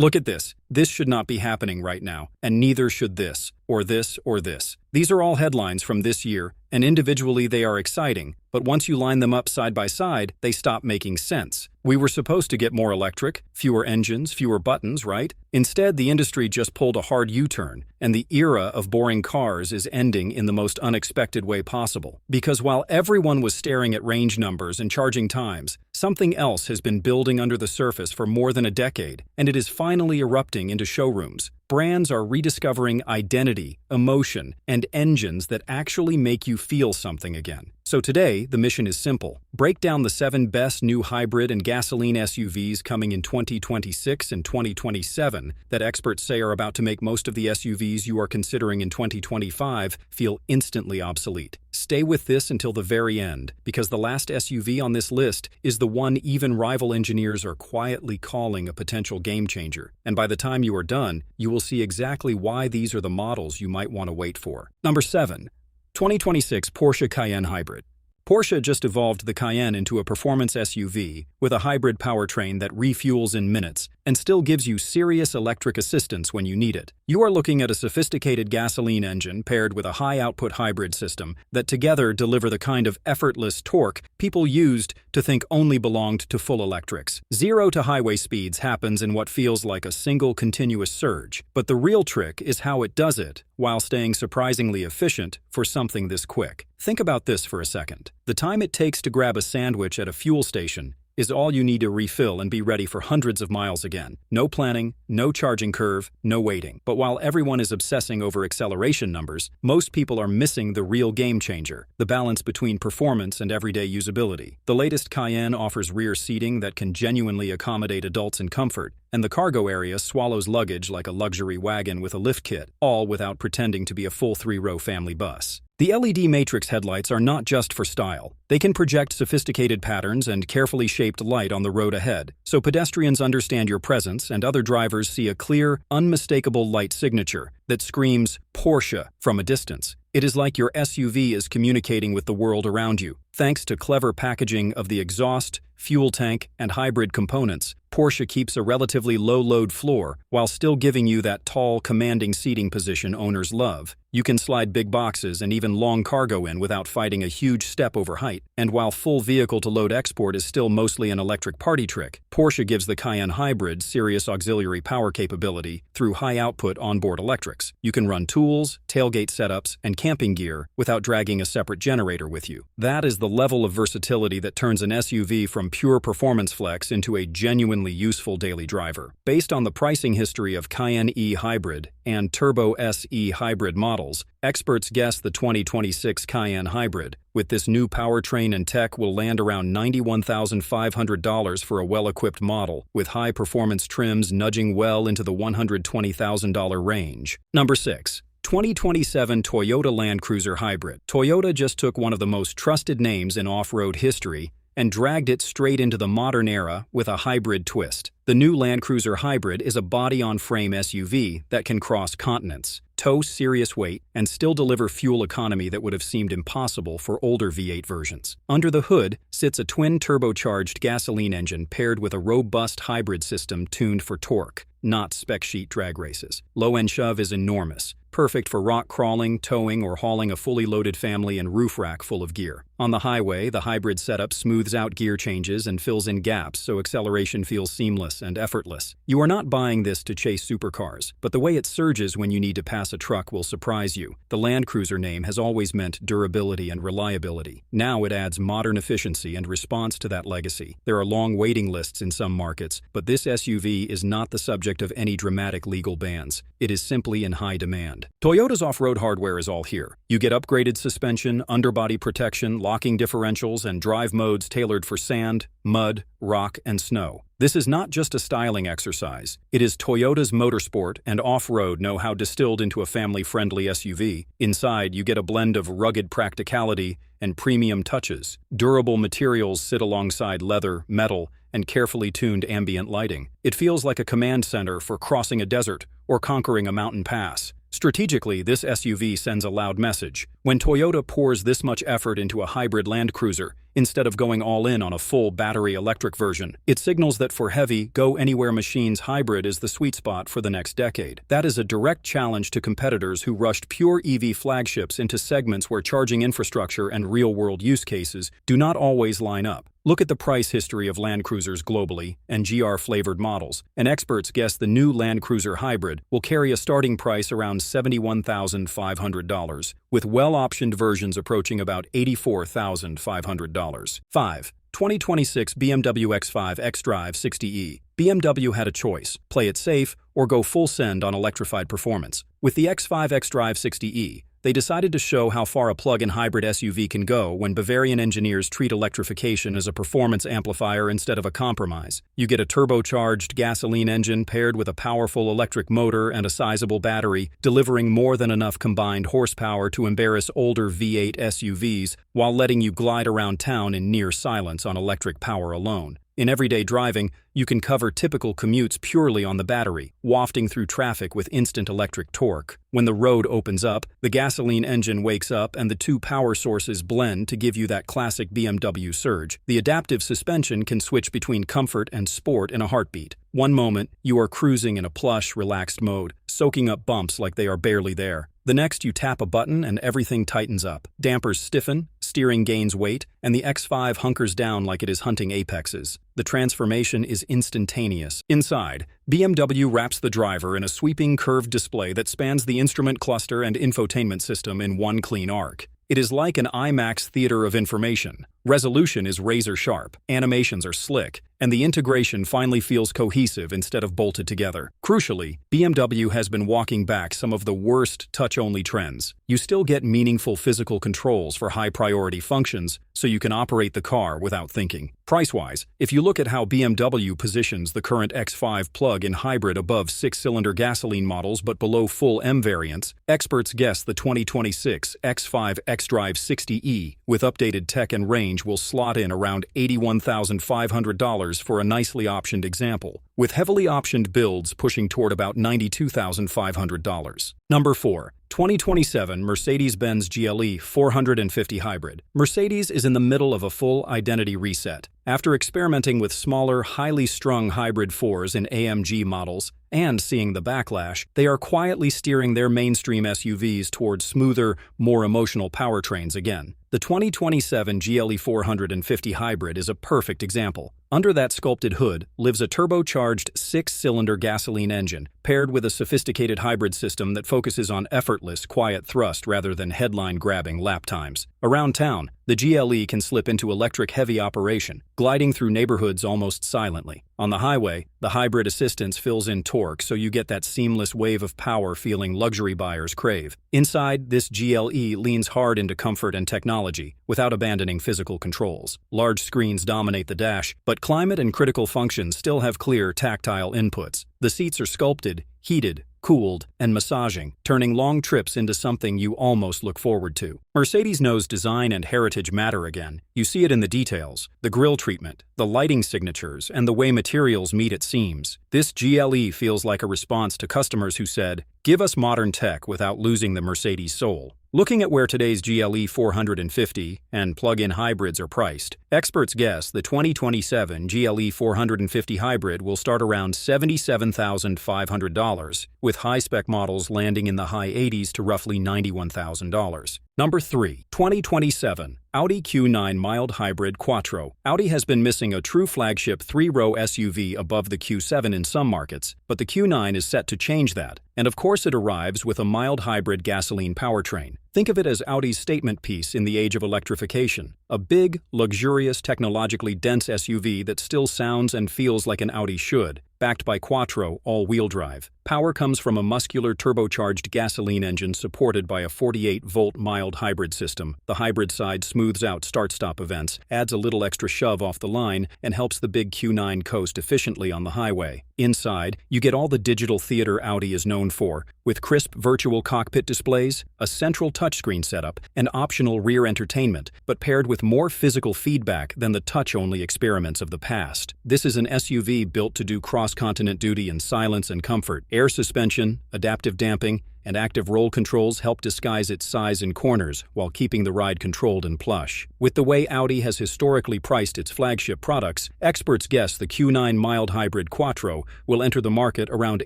Look at this. This should not be happening right now, and neither should this, or this, or this. These are all headlines from this year, and individually they are exciting, but once you line them up side by side, they stop making sense. We were supposed to get more electric, fewer engines, fewer buttons, right? Instead, the industry just pulled a hard U-turn, and the era of boring cars is ending in the most unexpected way possible. Because while everyone was staring at range numbers and charging times, something else has been building under the surface for more than a decade, and it is finally erupting into showrooms. Brands are rediscovering identity, emotion, and engines that actually make you feel something again. So today, the mission is simple. Break down the 7 best new hybrid and gasoline SUVs coming in 2026 and 2027 that experts say are about to make most of the SUVs you are considering in 2025 feel instantly obsolete. Stay with this until the very end, because the last SUV on this list is the one even rival engineers are quietly calling a potential game changer. And by the time you are done, you will see exactly why these are the models you might want to wait for. Number 7. 2026 Porsche Cayenne Hybrid. Porsche just evolved the Cayenne into a performance SUV with a hybrid powertrain that refuels in minutes and still gives you serious electric assistance when you need it. You are looking at a sophisticated gasoline engine paired with a high-output hybrid system that together deliver the kind of effortless torque people used to think only belonged to full electrics. 0 to highway speeds happens in what feels like a single continuous surge, but the real trick is how it does it while staying surprisingly efficient for something this quick. Think about this for a second. The time it takes to grab a sandwich at a fuel station is all you need to refill and be ready for hundreds of miles again. No planning, no charging curve, no waiting. But while everyone is obsessing over acceleration numbers, most people are missing the real game changer, the balance between performance and everyday usability. The latest Cayenne offers rear seating that can genuinely accommodate adults in comfort, and the cargo area swallows luggage like a luxury wagon with a lift kit, all without pretending to be a full 3-row family bus. The LED matrix headlights are not just for style. They can project sophisticated patterns and carefully shaped light on the road ahead, so pedestrians understand your presence and other drivers see a clear, unmistakable light signature that screams Porsche from a distance. It is like your SUV is communicating with the world around you. Thanks to clever packaging of the exhaust, fuel tank, and hybrid components, Porsche keeps a relatively low-load floor while still giving you that tall, commanding seating position owners love. You can slide big boxes and even long cargo in without fighting a huge step over height. And while full vehicle-to-load export is still mostly an electric party trick, Porsche gives the Cayenne Hybrid serious auxiliary power capability through high-output onboard electrics. You can run tools, tailgate setups, and camping gear without dragging a separate generator with you. That is the level of versatility that turns an SUV from pure performance flex into a genuinely useful daily driver. Based on the pricing history of Cayenne E Hybrid and Turbo SE Hybrid models, experts guess the 2026 Cayenne Hybrid, with this new powertrain and tech, will land around $91,500 for a well-equipped model, with high-performance trims nudging well into the $120,000 range. Number 6. 2027 Toyota Land Cruiser Hybrid. Toyota just took one of the most trusted names in off-road history and dragged it straight into the modern era with a hybrid twist. The new Land Cruiser Hybrid is a body-on-frame SUV that can cross continents, tow serious weight, and still deliver fuel economy that would have seemed impossible for older V8 versions. Under the hood sits a twin-turbocharged gasoline engine paired with a robust hybrid system tuned for torque, not spec sheet drag races. Low-end shove is enormous, perfect for rock crawling, towing, or hauling a fully loaded family and roof rack full of gear. On the highway, the hybrid setup smooths out gear changes and fills in gaps so acceleration feels seamless and effortless. You are not buying this to chase supercars, but the way it surges when you need to pass a truck will surprise you. The Land Cruiser name has always meant durability and reliability. Now it adds modern efficiency and response to that legacy. There are long waiting lists in some markets, but this SUV is not the subject of any dramatic legal bans. It is simply in high demand. Toyota's off-road hardware is all here. You get upgraded suspension, underbody protection, locking differentials, and drive modes tailored for sand, mud, rock, and snow. This is not just a styling exercise. It is Toyota's motorsport and off-road know-how distilled into a family-friendly SUV. Inside, you get a blend of rugged practicality and premium touches. Durable materials sit alongside leather, metal, and carefully tuned ambient lighting. It feels like a command center for crossing a desert or conquering a mountain pass. Strategically, this SUV sends a loud message. When Toyota pours this much effort into a hybrid Land Cruiser, instead of going all in on a full battery electric version, it signals that for heavy, go-anywhere machines, hybrid is the sweet spot for the next decade. That is a direct challenge to competitors who rushed pure EV flagships into segments where charging infrastructure and real-world use cases do not always line up. Look at the price history of Land Cruisers globally and GR-flavored models, and experts guess the new Land Cruiser Hybrid will carry a starting price around $71,500, with well-optioned versions approaching about $84,500. 5. 2026 BMW X5 xDrive 60e. BMW had a choice: play it safe or go full send on electrified performance. With the X5 xDrive 60e, they decided to show how far a plug-in hybrid SUV can go when Bavarian engineers treat electrification as a performance amplifier instead of a compromise. You get a turbocharged gasoline engine paired with a powerful electric motor and a sizable battery, delivering more than enough combined horsepower to embarrass older V8 SUVs while letting you glide around town in near silence on electric power alone. In everyday driving, you can cover typical commutes purely on the battery, wafting through traffic with instant electric torque. When the road opens up, the gasoline engine wakes up and the two power sources blend to give you that classic BMW surge. The adaptive suspension can switch between comfort and sport in a heartbeat. One moment, you are cruising in a plush, relaxed mode, soaking up bumps like they are barely there. The next, you tap a button and everything tightens up. Dampers stiffen, steering gains weight, and the X5 hunkers down like it is hunting apexes. The transformation is instantaneous. Inside, BMW wraps the driver in a sweeping curved display that spans the instrument cluster and infotainment system in one clean arc. It is like an IMAX theater of information. Resolution is razor sharp, animations are slick, and the integration finally feels cohesive instead of bolted together. Crucially, BMW has been walking back some of the worst touch-only trends. You still get meaningful physical controls for high-priority functions, so you can operate the car without thinking. Price-wise, if you look at how BMW positions the current X5 plug-in hybrid above six-cylinder gasoline models but below full M variants, experts guess the 2026 X5 xDrive 60e, with updated tech and range, will slot in around $81,500 for a nicely optioned example, with heavily optioned builds pushing toward about $92,500. Number 4. 2027 Mercedes-Benz GLE 450 Hybrid. Mercedes is in the middle of a full identity reset. After experimenting with smaller, highly strung hybrid 4s in AMG models and seeing the backlash, they are quietly steering their mainstream SUVs towards smoother, more emotional powertrains again. The 2027 GLE 450 Hybrid is a perfect example. Under that sculpted hood lives a turbocharged six-cylinder gasoline engine, paired with a sophisticated hybrid system that focuses on effortless, quiet thrust rather than headline-grabbing lap times. Around town, the GLE can slip into electric-heavy operation, gliding through neighborhoods almost silently. On the highway, the hybrid assistance fills in torque so you get that seamless wave of power feeling luxury buyers crave. Inside, this GLE leans hard into comfort and technology, without abandoning physical controls. Large screens dominate the dash, but climate and critical functions still have clear, tactile inputs. The seats are sculpted, heated, cooled, and massaging, turning long trips into something you almost look forward to. Mercedes knows design and heritage matter again. You see it in the details, the grille treatment, the lighting signatures, and the way materials meet at seams. This GLE feels like a response to customers who said, "Give us modern tech without losing the Mercedes soul." Looking at where today's GLE 450 and plug-in hybrids are priced, experts guess the 2027 GLE 450 hybrid will start around $77,500, with high-spec models landing in the high 80s to roughly $91,000. Number 3. 2027 Audi Q9 Mild Hybrid Quattro. Audi has been missing a true flagship three-row SUV above the Q7 in some markets, but the Q9 is set to change that. And of course it arrives with a mild hybrid gasoline powertrain. Think of it as Audi's statement piece in the age of electrification. A big, luxurious, technologically dense SUV that still sounds and feels like an Audi should, backed by Quattro all-wheel drive. Power comes from a muscular turbocharged gasoline engine supported by a 48-volt mild hybrid system. The hybrid side smooths out start-stop events, adds a little extra shove off the line, and helps the big Q9 coast efficiently on the highway. Inside, you get all the digital theater Audi is known for, with crisp virtual cockpit displays, a central touchscreen setup, and optional rear entertainment, but paired with more physical feedback than the touch-only experiments of the past. This is an SUV built to do cross cross-continent duty in silence and comfort. Air suspension, adaptive damping, and active roll controls help disguise its size in corners while keeping the ride controlled and plush. With the way Audi has historically priced its flagship products, experts guess the Q9 mild hybrid Quattro will enter the market around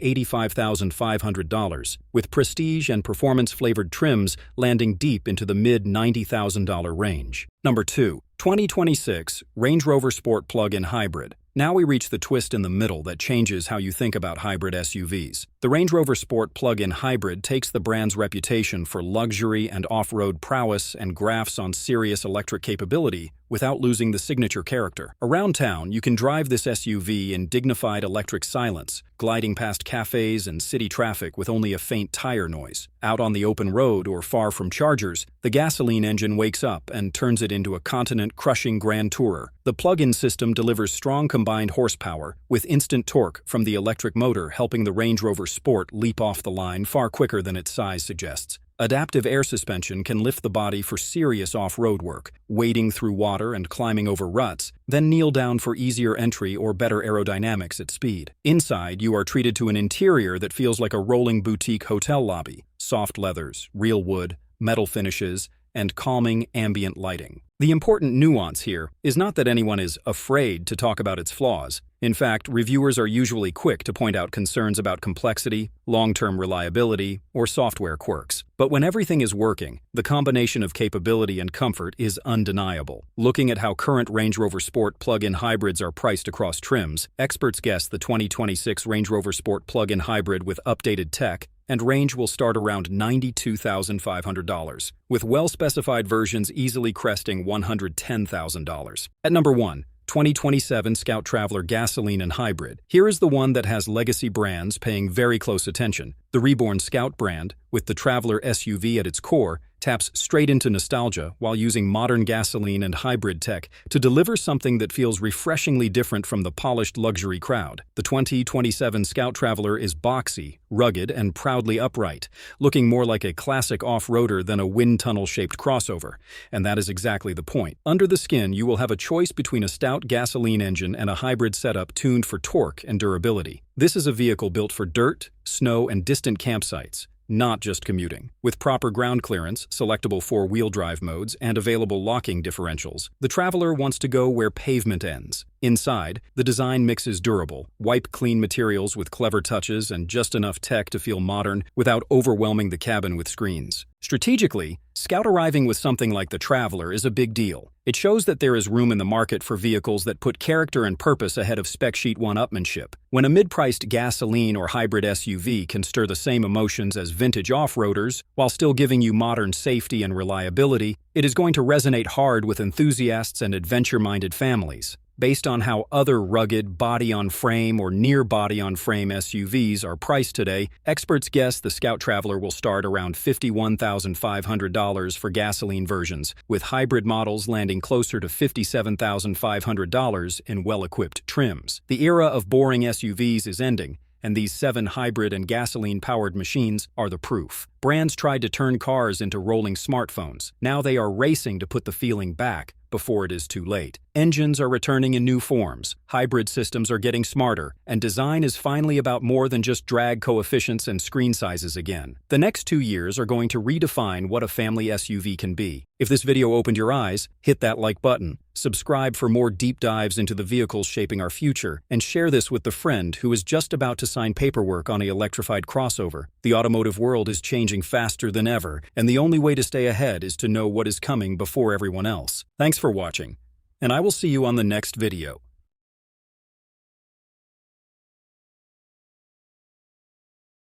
$85,500, with prestige and performance-flavored trims landing deep into the mid-$90,000 range. Number 2. 2026 Range Rover Sport Plug-in Hybrid. Now we reach the twist in the middle that changes how you think about hybrid SUVs. The Range Rover Sport Plug-in Hybrid takes the brand's reputation for luxury and off-road prowess and grafts on serious electric capability without losing the signature character. Around town, you can drive this SUV in dignified electric silence, gliding past cafes and city traffic with only a faint tire noise. Out on the open road or far from chargers, the gasoline engine wakes up and turns it into a continent-crushing grand tourer. The plug-in system delivers strong combined horsepower with instant torque from the electric motor, helping the Range Rover Sport leap off the line far quicker than its size suggests. Adaptive air suspension can lift the body for serious off-road work, wading through water and climbing over ruts, then kneel down for easier entry or better aerodynamics at speed. Inside, you are treated to an interior that feels like a rolling boutique hotel lobby. Soft leathers, real wood, metal finishes, and calming ambient lighting. The important nuance here is not that anyone is afraid to talk about its flaws. In fact, reviewers are usually quick to point out concerns about complexity, long-term reliability, or software quirks. But when everything is working, the combination of capability and comfort is undeniable. Looking at how current Range Rover Sport plug-in hybrids are priced across trims, experts guess the 2026 Range Rover Sport plug-in hybrid with updated tech and range will start around $92,500, with well-specified versions easily cresting $110,000. At number 1, 2027 Scout Traveler Gasoline and Hybrid. Here is the one that has legacy brands paying very close attention. The reborn Scout brand, with the Traveler SUV at its core, taps straight into nostalgia while using modern gasoline and hybrid tech to deliver something that feels refreshingly different from the polished luxury crowd. The 2027 Scout Traveler is boxy, rugged, and proudly upright, looking more like a classic off-roader than a wind tunnel-shaped crossover. And that is exactly the point. Under the skin, you will have a choice between a stout gasoline engine and a hybrid setup tuned for torque and durability. This is a vehicle built for dirt, snow, and distant campsites, not just commuting. With proper ground clearance, selectable four-wheel drive modes, and available locking differentials, the Traveler wants to go where pavement ends. Inside, the design mixes durable, wipe-clean materials with clever touches and just enough tech to feel modern without overwhelming the cabin with screens. Strategically, Scout arriving with something like the Traveler is a big deal. It shows that there is room in the market for vehicles that put character and purpose ahead of spec sheet one-upmanship. When a mid-priced gasoline or hybrid SUV can stir the same emotions as vintage off-roaders while still giving you modern safety and reliability, it is going to resonate hard with enthusiasts and adventure-minded families. Based on how other rugged body-on-frame or near-body-on-frame SUVs are priced today, experts guess the Scout Traveler will start around $51,500 for gasoline versions, with hybrid models landing closer to $57,500 in well-equipped trims. The era of boring SUVs is ending, and these 7 hybrid and gasoline-powered machines are the proof. Brands tried to turn cars into rolling smartphones. Now they are racing to put the feeling back before it is too late. Engines are returning in new forms, hybrid systems are getting smarter, and design is finally about more than just drag coefficients and screen sizes again. The next 2 years are going to redefine what a family SUV can be. If this video opened your eyes, hit that like button, subscribe for more deep dives into the vehicles shaping our future, and share this with the friend who is just about to sign paperwork on an electrified crossover. The automotive world is changing faster than ever, and the only way to stay ahead is to know what is coming before everyone else. Thanks for watching, and I will see you on the next video.